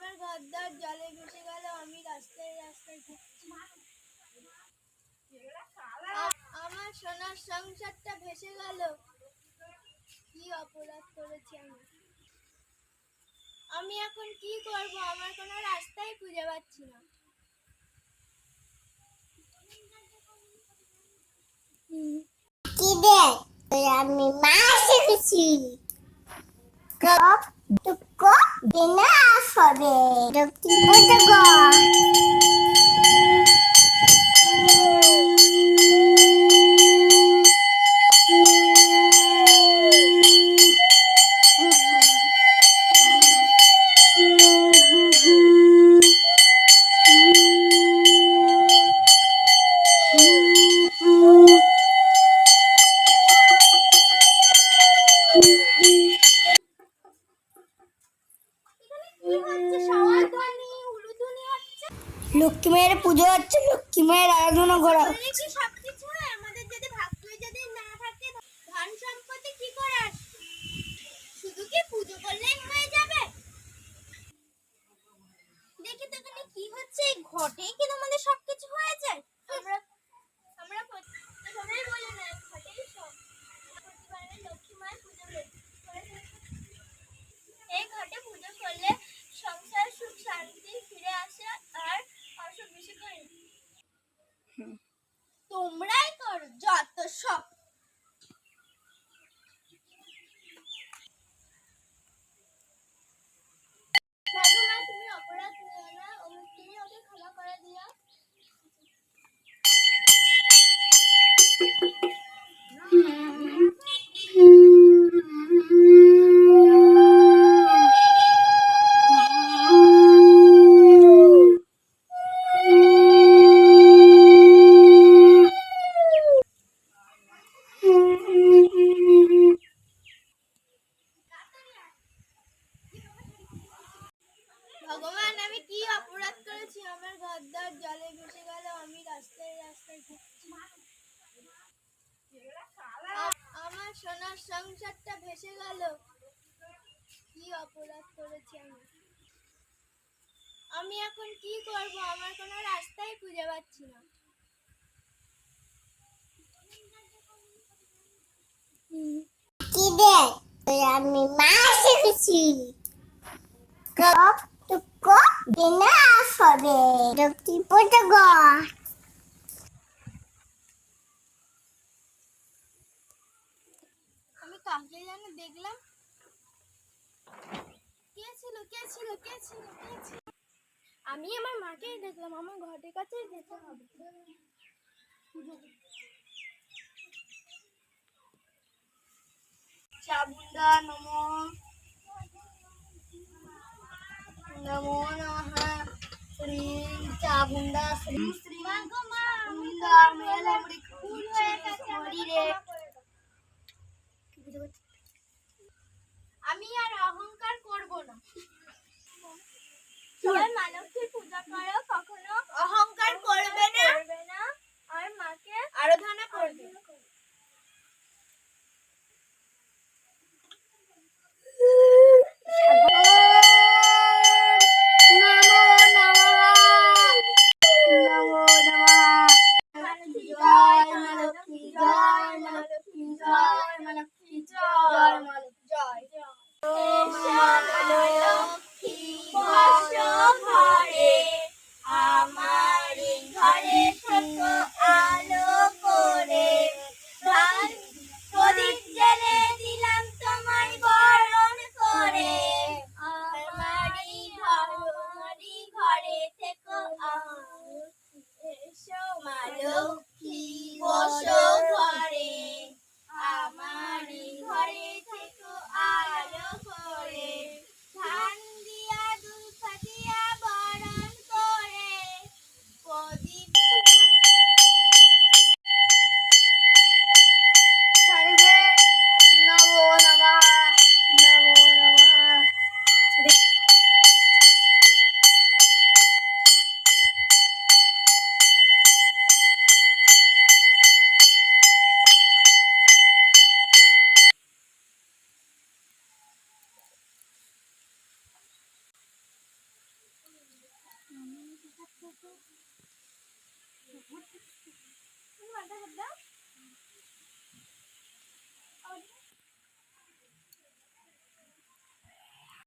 আমার ঘরদোর জলে ভেসে গেল, আমি রাস্তায় রাস্তায় ঘুরছি। আমার সোনার সংসারটা ভেসে গেল, কি অপরাধ করেছি আমি। আমি এখন কি করব, আমার কোনো রাস্তাই খুঁজে পাচ্ছি না। কি দেখ, আমি মাছ এসেছি। টুকো বিনা ফলে রক্তি পড়ে গো। লক্ষ্মী মায়ের পুজো হচ্ছে, লক্ষ্মী মায়ের আরাধনা করা হচ্ছে। সবকিছু আমাদের যদি ভাগ্যে যদি না থাকে, ধন সম্পত্তি কি করে আসবে? শুধু কি পুজো করলেই হয়ে যাবে? দেখি তো এখানে কি হচ্ছে, ঘটেই কি আমাদের সবকিছু হয়ে যায়? আমরা সবাই বলে না ঘটেই সব। প্রতিবারে লক্ষ্মী মায়ের পুজো করি, এই ঘটে পুজো করলে সংসার সুখ শান্তি ফিরে আসে আর অসুখ বিসুখ করে। তোমরাই করো যত সব। ভগবান তুমি অপরাধ নিও না, তুমি ওকে ক্ষমা করে দিও। ভগবান আমি কি অপরাধ করেছি, আমার ঘরদোর জলে ভেসে গেল, আমি রাস্তায় রাস্তায় ঘুরছি। আমার সোনার সংসারটা ভেসে গেল, কি অপরাধ করেছি আমি। আমি এখন কি করব, আমার কোনো রাস্তাই খুঁজে পাচ্ছি না। কি দেখ, আমি মাছ এসেছি। টুকো বিনা ফলে রক্তি পড়ে গো। আমি কাকে যেন দেখলাম, কে ছিল কে ছিল কে ছিল কে ছিল? আমি আমার মাকেই দেখলাম, আমার ঘরের কাছেই যেতে হবে। চাবুন্ডা নমো নমো নমঃ। শ্রী চাবুন্ডা শ্রী শ্রী চাবুন্ডা মেলা ফুল হয়ে গেছে শরীরে। আমি আর অহংকার করব না। সবাই মা লক্ষ্মীর পূজা করো, কখনো অহংকার করবে না আর মাকে আরাধনা করবে। জয় মাথা হাত দাও